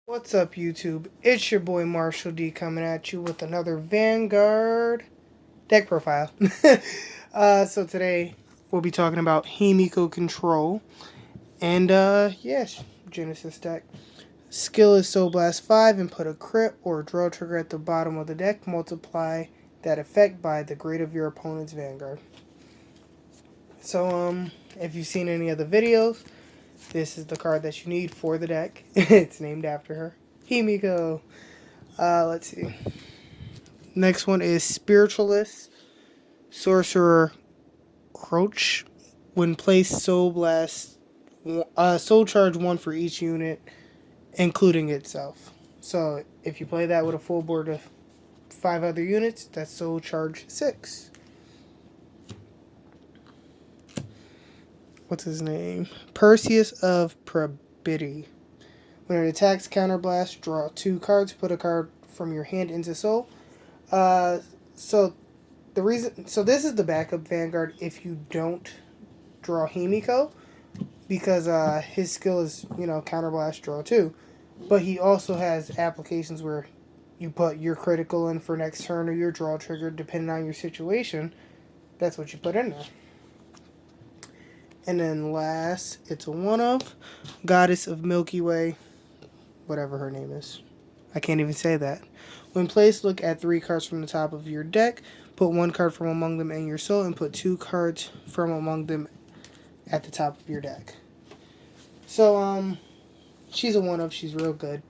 What's up, YouTube? It's your boy Marshall D coming at you with another Vanguard deck profile. So today we'll be talking about himiko control and yes, Genesis deck. Skill is Soul Blast 5 and put a crit or draw trigger at the bottom of the deck. Multiply that effect by the grade of your opponent's Vanguard. So if you've seen any of the videos, this is the card that you need for the deck. It's named after her. Himiko. Let's see. Next one is Spiritualist. Sorcerer Croach. When placed, Soul Blast. Soul Charge 1 for each unit, including itself. So if you play that with a full board of 5 other units, that's Soul Charge 6. What's his name? Perseus of Probity. When it attacks, counterblast, draw 2 cards, put a card from your hand into soul. So this is the backup Vanguard if you don't draw Himiko, because his skill is, counterblast, draw 2. But he also has applications where you put your critical in for next turn or your draw trigger, depending on your situation. That's what you put in there. And then last, it's a one-of Goddess of Milky Way, whatever her name is. I can't even say that. When placed, look at 3 cards from the top of your deck. Put 1 card from among them in your soul, and put 2 cards from among them at the top of your deck. So, she's a one-of. She's real good.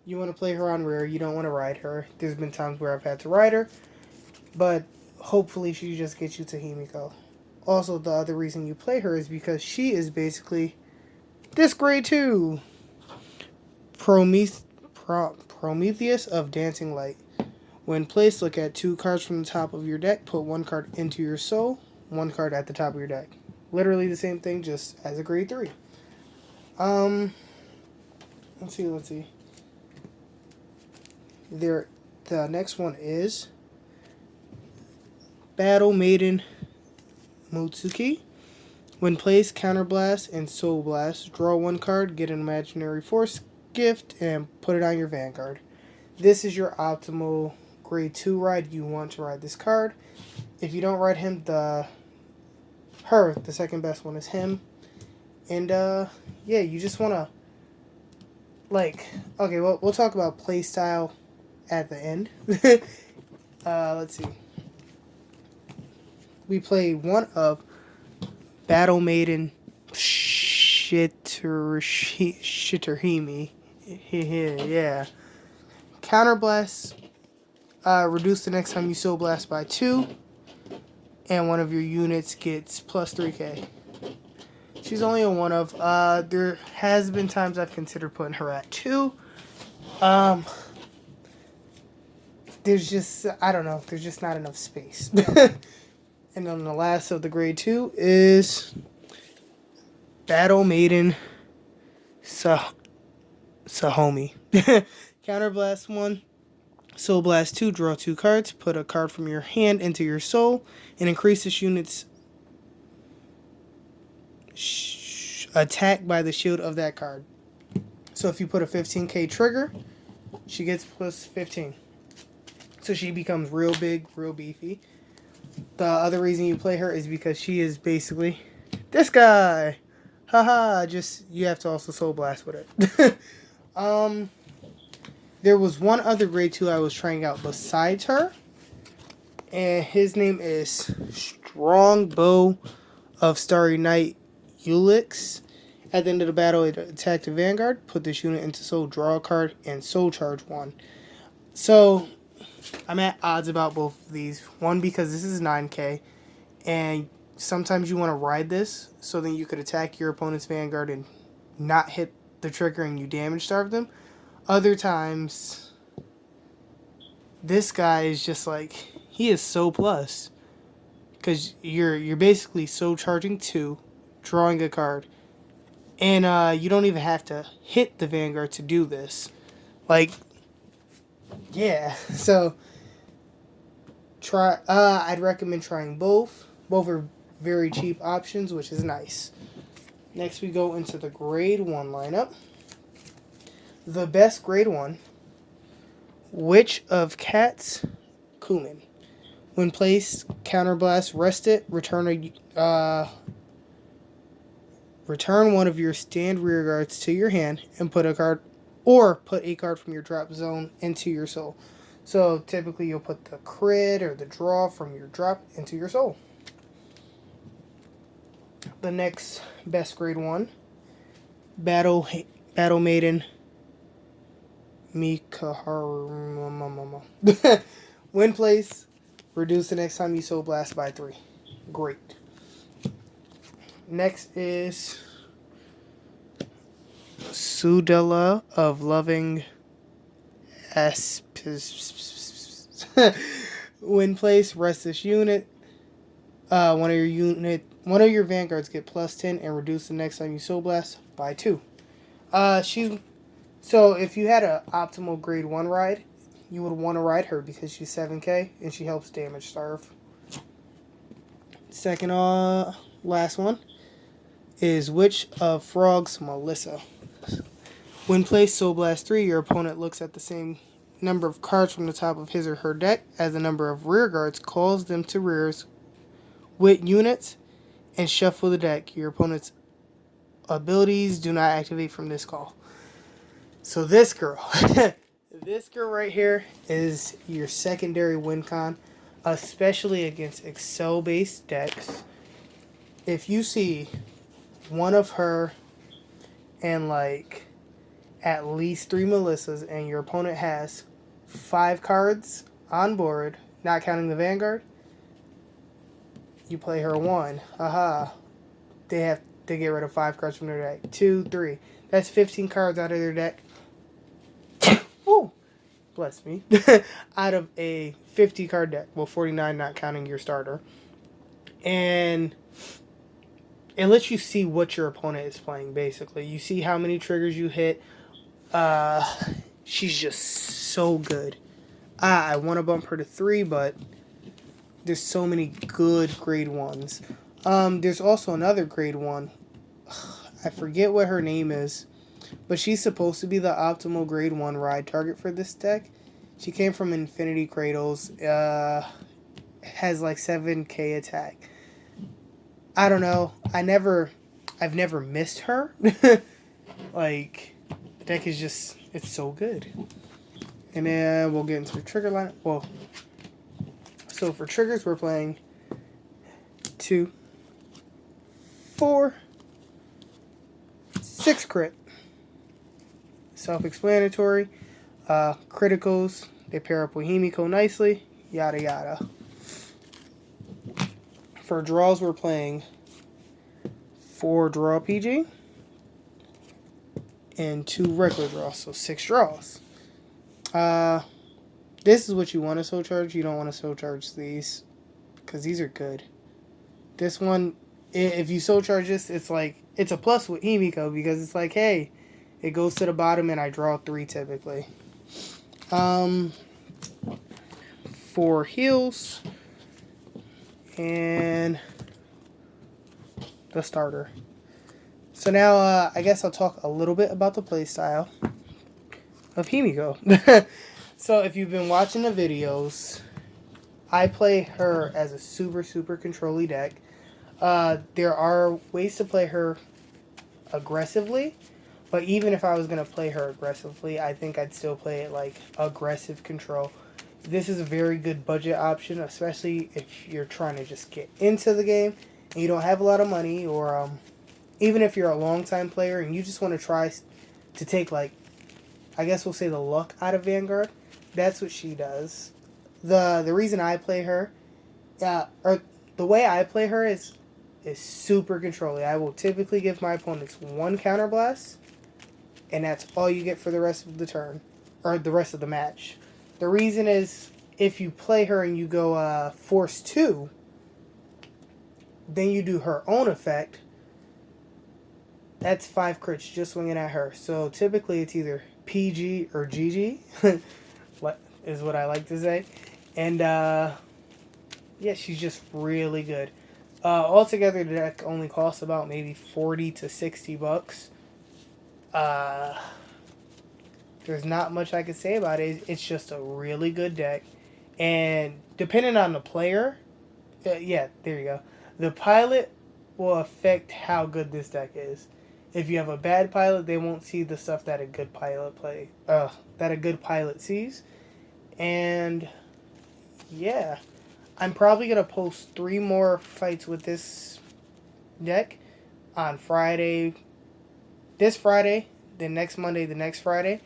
You want to play her on rare. You don't want to ride her. There's been times where I've had to ride her, but hopefully she just gets you to Himiko. Also, the other reason you play her is because she is basically this grade 2. Prometheus of Dancing Light. When placed, look at 2 cards from the top of your deck. Put 1 card into your soul, 1 card at the top of your deck. Literally the same thing, just as a grade 3. Let's see. The next one is Battle Maiden Mutsuki. When placed, counterblast and soul blast. Draw 1 card, get an imaginary force gift, and put it on your Vanguard. This is your optimal grade 2 ride. You want to ride this card. If you don't ride him, the second best one is him. And yeah, you just want to, okay, well, we'll talk about playstyle at the end. Let's see. We play one of Battle Maiden Shitterhimi. Yeah. Counterblast. Reduce the next time you soul blast by 2. And one of your units gets plus 3k. She's only a one of. There has been times I've considered putting her at 2. There's just, I don't know, there's just not enough space. And then the last of the grade 2 is Battle Maiden Sahomi. Counterblast 1, Soul Blast 2, draw 2 cards, put a card from your hand into your soul, and increase this unit's attack by the shield of that card. So if you put a 15k trigger, she gets plus 15. So she becomes real big, real beefy. The other reason you play her is because she is basically this guy. Haha, just you have to also soul blast with it. There was one other grade 2 I was trying out besides her, and his name is Strongbow of Starry Night Ulix. At the end of the battle, it attacked the Vanguard, put this unit into soul, draw a card, and soul charge 1. So I'm at odds about both of these. One, because this is 9k, and sometimes you want to ride this so then you could attack your opponent's Vanguard and not hit the trigger and you damage starve them. Other times, this guy is just like, he is so plus. Because you're basically soul charging 2, drawing a card, and you don't even have to hit the Vanguard to do this. Yeah, so I'd recommend trying both. Both are very cheap options, which is nice. Next we go into the grade 1 lineup. The best grade 1, Witch of Cats, Kumin. When placed, counterblast, rest it, return one of your stand rear guards to your hand and put a card from your drop zone into your soul. So typically you'll put the crit or the draw from your drop into your soul. The next best grade 1, Battle Maiden Mikaharu. When placed, reduce the next time you soul blast by 3. Great. Next is Sudela of Loving Espis. When placed, rest this unit. One of your vanguards get plus 10 and reduce the next time you soul blast by 2. So if you had an optimal grade 1 ride, you would want to ride her because she's 7k and she helps damage starve. Second, last one is Witch of Frogs, Melissa. When placed Soul Blast 3, your opponent looks at the same number of cards from the top of his or her deck as the number of rear guards, calls them to rears with units, and shuffle the deck. Your opponent's abilities do not activate from this call. So this girl, this girl right here is your secondary win con, especially against Excel-based decks. If you see one of her and like at least 3 Melissas and your opponent has 5 cards on board, not counting the vanguard, you play her 1. Haha. They get rid of 5 cards from their deck. 2, 3. That's 15 cards out of their deck. Woo! Bless me. Out of a 50 card deck. Well, 49 not counting your starter. And it lets you see what your opponent is playing, basically. You see how many triggers you hit. She's just so good. I want to bump her to 3, but there's so many good grade 1s. There's also another grade 1. I forget what her name is, but she's supposed to be the optimal grade 1 ride target for this deck. She came from Infinity Cradles. Has like 7k attack. I don't know. I've never missed her. Like, the deck is just, it's so good. And then we'll get into the trigger line. Well, so for triggers, we're playing 2, 4, 6 crit. Self-explanatory. Criticals, they pair up with Himiko nicely. Yada yada. For draws, we're playing 4 draw PG and 2 regular draws, so 6 draws. This is what you want to soul charge. You don't want to soul charge these because these are good. This one, if you soul charge this, it's like, it's a plus with Himiko because it's like, hey, it goes to the bottom and I draw 3 typically. For heals and the starter. So now I guess I'll talk a little bit about the playstyle of Himiko. So if you've been watching the videos, I play her as a super control-y deck. There are ways to play her aggressively, but even if I was going to play her aggressively, I think I'd still play it like aggressive control. This is a very good budget option, especially if you're trying to just get into the game and you don't have a lot of money, or even if you're a long-time player and you just want to try to take, like, I guess we'll say the luck out of Vanguard. That's what she does. The reason I play her, or the way I play her is super controlling. I will typically give my opponents 1 counterblast, and that's all you get for the rest of the turn, or the rest of the match. The reason is, if you play her and you go force 2, then you do her own effect, that's 5 crits just swinging at her. So typically it's either PG or GG, what is what I like to say. And yeah, she's just really good. Altogether, the deck only costs about maybe 40 to 60 bucks. There's not much I can say about it. It's just a really good deck. And depending on the player, yeah, there you go. The pilot will affect how good this deck is. If you have a bad pilot, they won't see the stuff that a good pilot sees. And yeah, I'm probably gonna post 3 more fights with this deck on Friday. This Friday, the next Monday, the next Friday.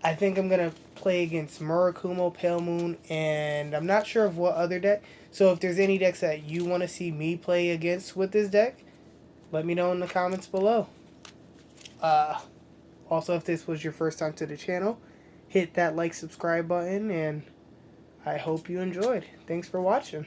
I think I'm gonna play against Murakumo, Pale Moon, and I'm not sure of what other deck. So if there's any decks that you want to see me play against with this deck, let me know in the comments below. Uh, Also, if this was your first time to the channel, hit that like, subscribe button, and I hope you enjoyed. Thanks for watching.